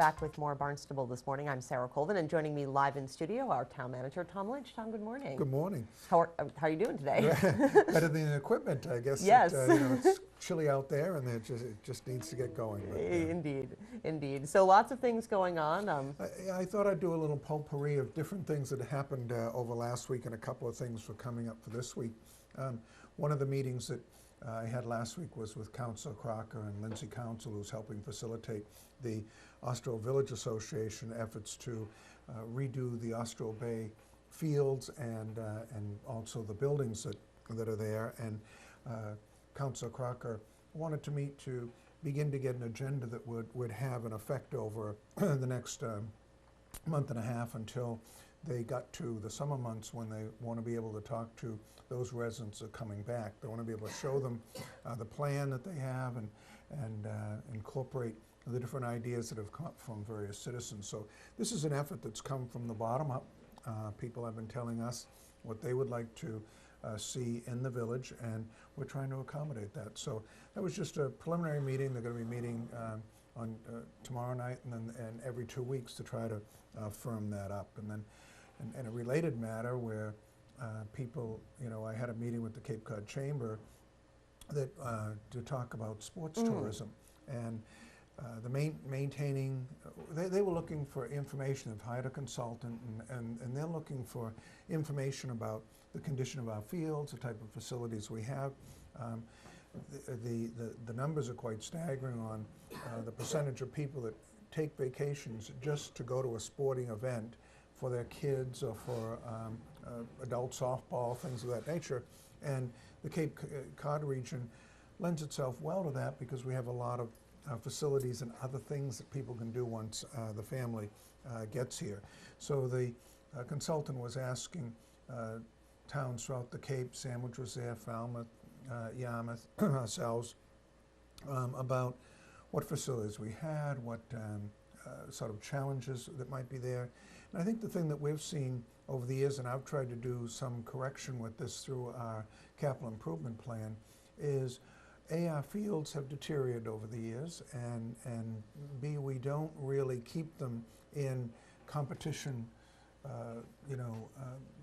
back with more Barnstable This Morning. I'm Sarah Colvin, and joining me live in studio, our town manager, Tom Lynch. Tom, good morning. Good morning. How are you doing today? Better than the equipment, I guess. Yes. It's chilly out there, and it just needs to get going. But, Indeed. So lots of things going on. I thought I'd do a little potpourri of different things that happened over last week, and a couple of things for coming up for this week. One of the meetings that I had last week was with Councillor Crocker and Lindsay Council, who's helping facilitate the Osterville Village Association efforts to redo the Osterville Bay fields and also the buildings that are there. And Councillor Crocker wanted to meet to begin to get an agenda that would have an effect over the next month and a half until they got to the summer months, when they want to be able to talk to those residents that are coming back. They want to be able to show them the plan that they have and incorporate the different ideas that have come from various citizens. So this is an effort that's come from the bottom up. People have been telling us what they would like to see in the village, and we're trying to accommodate that. So that was just a preliminary meeting. They're going to be meeting on tomorrow night and every 2 weeks to try to firm that up. And then in a related matter where people, I had a meeting with the Cape Cod Chamber that to talk about sports tourism, and the maintaining, they were looking for information. They've hired a consultant, and they're looking for information about the condition of our fields, the type of facilities we have. The numbers are quite staggering on the percentage of people that take vacations just to go to a sporting event for their kids or for adult softball, things of that nature. And the Cape Cod region lends itself well to that because we have a lot of facilities and other things that people can do once the family gets here. So the consultant was asking towns throughout the Cape, Sandwich was there, Falmouth, Yarmouth, ourselves, about what facilities we had, what sort of challenges that might be there. And I think the thing that we've seen over the years, and I've tried to do some correction with this through our capital improvement plan, is A, our fields have deteriorated over the years, and B, we don't really keep them in competition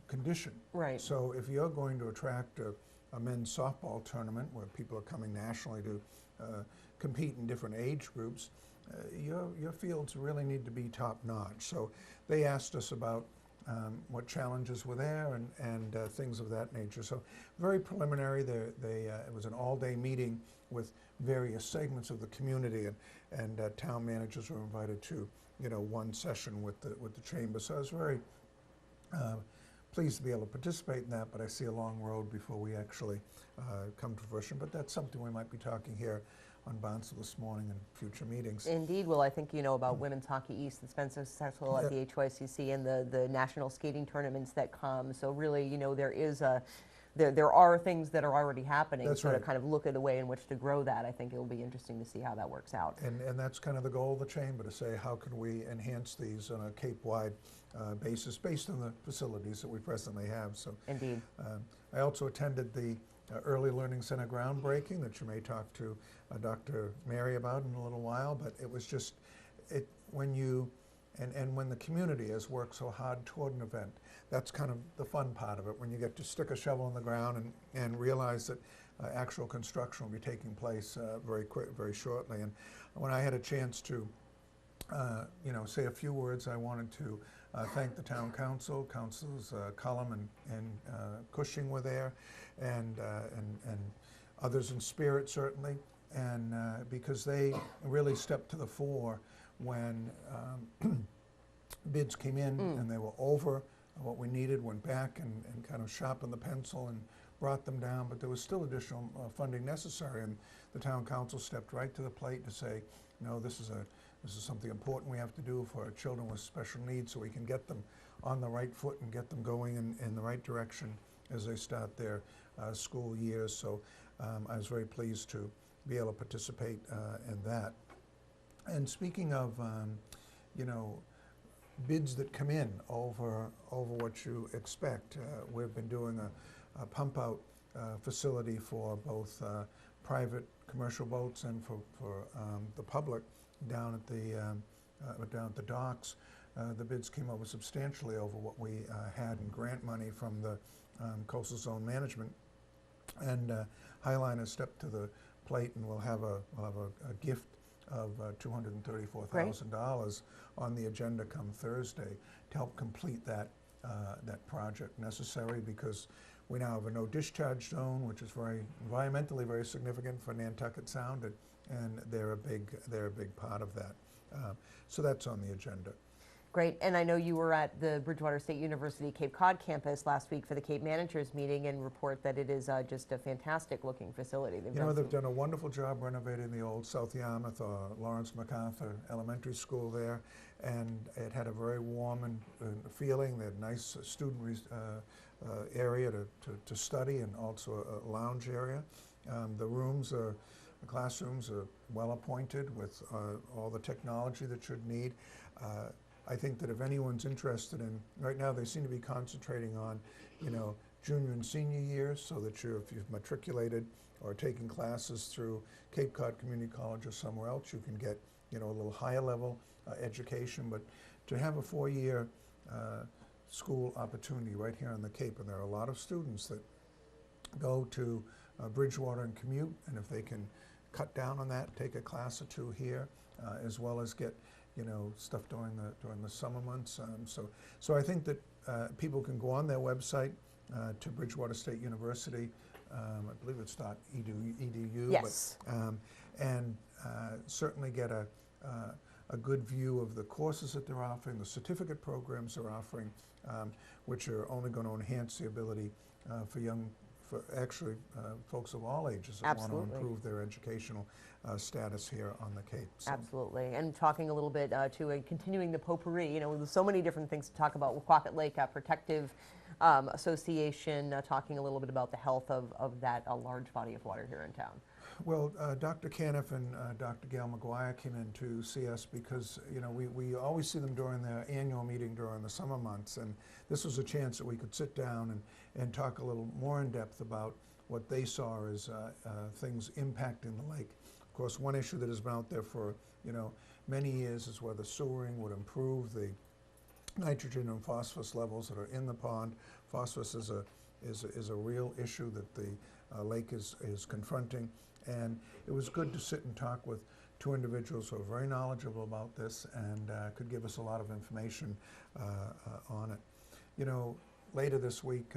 condition. Right. So if you're going to attract a men's softball tournament where people are coming nationally to compete in different age groups, your fields really need to be top notch. So they asked us about what challenges were there and things of that nature. So very preliminary. It was an all-day meeting with various segments of the community, and town managers were invited to one session with the chamber. So I was very pleased to be able to participate in that, but I see a long road before we actually come to fruition. But that's something we might be talking here on Barnstable This Morning and future meetings. Indeed. Well, I think you know about Women's Hockey East that's been so successful at the HYCC and the national skating tournaments that come. So really, there are things that are already happening. That's so right. To kind of look at a way in which to grow that, I think it'll be interesting to see how that works out. And that's kind of the goal of the chamber, to say how can we enhance these on a Cape-wide basis based on the facilities that we presently have. So Indeed. I also attended the Early Learning Center groundbreaking that you may talk to Dr. Mary about in a little while, but it was just, when the community has worked so hard toward an event, that's kind of the fun part of it, when you get to stick a shovel in the ground and realize that actual construction will be taking place very shortly. And when I had a chance to say a few words, I wanted to thank the town council. Councilors Cullum and Cushing were there, and others in spirit certainly, and because they really stepped to the fore when bids came in and they were over what we needed, went back and kind of sharpened the pencil and brought them down, but there was still additional funding necessary, and the town council stepped right to the plate to say, no, this is something important we have to do for our children with special needs, so we can get them on the right foot and get them going in the right direction as they start their school years. So I was very pleased to be able to participate in that. And speaking of, bids that come in over what you expect, we've been doing a pump out facility for both private commercial boats and for the public down at the down at the docks. The bids came over substantially over what we had in grant money from the Coastal Zone Management, and Highline has stepped to the plate, and we'll have a gift of $234,000 on the agenda come Thursday to help complete that project necessary, because we now have a no discharge zone, which is environmentally very significant for Nantucket Sound, and they're a big part of that. So that's on the agenda. Great, and I know you were at the Bridgewater State University Cape Cod campus last week for the Cape Managers meeting and report that it is just a fantastic looking facility. They've done a wonderful job renovating the old South Yarmouth or Lawrence MacArthur Elementary School there, and it had a very warm and feeling. They had a nice student area to study, and also a lounge area. The classrooms are well appointed with all the technology that you'd need. I think that if anyone's interested in, right now they seem to be concentrating on, junior and senior years, so that if you've matriculated or taking classes through Cape Cod Community College or somewhere else, you can get, a little higher level education. But to have a 4-year school opportunity right here on the Cape, and there are a lot of students that go to Bridgewater and commute, and if they can cut down on that, take a class or two here, as well as get stuff during the summer months. So I think that people can go on their website to Bridgewater State University. I believe it's .edu. Yes. And certainly get a good view of the courses that they're offering, the certificate programs they're offering, which are only going to enhance the ability for folks of all ages that want to improve their educational status here on the Cape. So. Absolutely, and talking a little bit continuing the potpourri, there's so many different things to talk about with Quokket Lake Protective Association, talking a little bit about the health of that large body of water here in town. Well, Dr. Caniff and Dr. Gail McGuire came in to see us because, we always see them during their annual meeting during the summer months, and this was a chance that we could sit down and talk a little more in depth about what they saw as things impacting the lake. Of course, one issue that has been out there for, many years is whether sewering would improve the nitrogen and phosphorus levels that are in the pond. Phosphorus is a real issue that the lake is confronting. And it was good to sit and talk with two individuals who are very knowledgeable about this and could give us a lot of information on it. Later this week,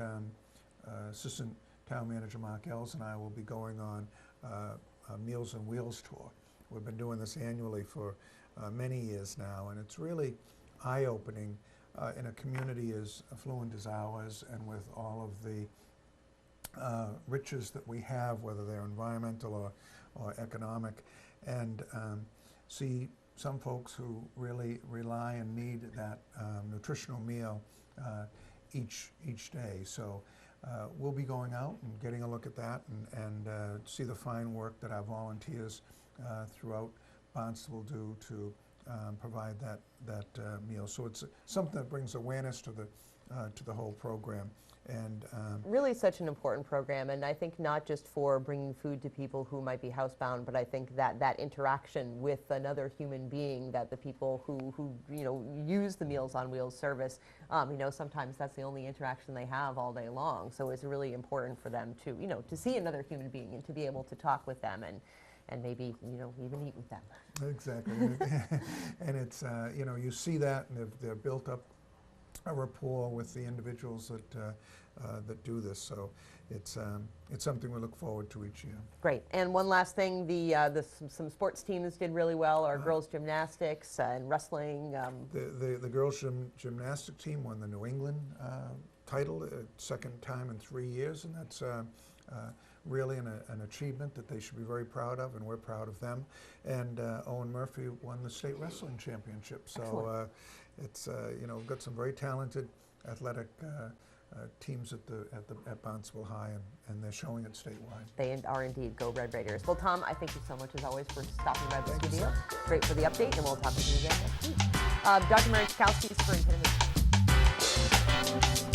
Assistant Town Manager Mark Ells and I will be going on a Meals on Wheels tour. We've been doing this annually for many years now, and it's really eye-opening in a community as affluent as ours, and with all of the riches that we have, whether they're environmental or economic, and see some folks who really rely and need that nutritional meal each day. So we'll be going out and getting a look at that and see the fine work that our volunteers throughout Barnstable do to provide that meal. So it's something that brings awareness to the whole program. And really such an important program, and I think not just for bringing food to people who might be housebound, but I think that interaction with another human being, that the people who use the Meals on Wheels service, sometimes that's the only interaction they have all day long. So it's really important for them to see another human being and to be able to talk with them and maybe even eat with them. Exactly. And it's you see that, and they're built up a rapport with the individuals that do this. So it's something we look forward to each year. Great. And one last thing, some sports teams did really well. Our girls gymnastics and wrestling. The girls gymnastic team won the New England title, second time in 3 years, and that's really an achievement that they should be very proud of, and we're proud of them. And Owen Murphy won the state wrestling championship. So it's we've got some very talented athletic teams at Barnstable High, and they're showing it statewide. They are indeed. Go Red Raiders. Well, Tom, I thank you so much as always for stopping by the studio. Great for the update, and we'll talk to you again next week. Dr. Mary Chkowski, Superintendent.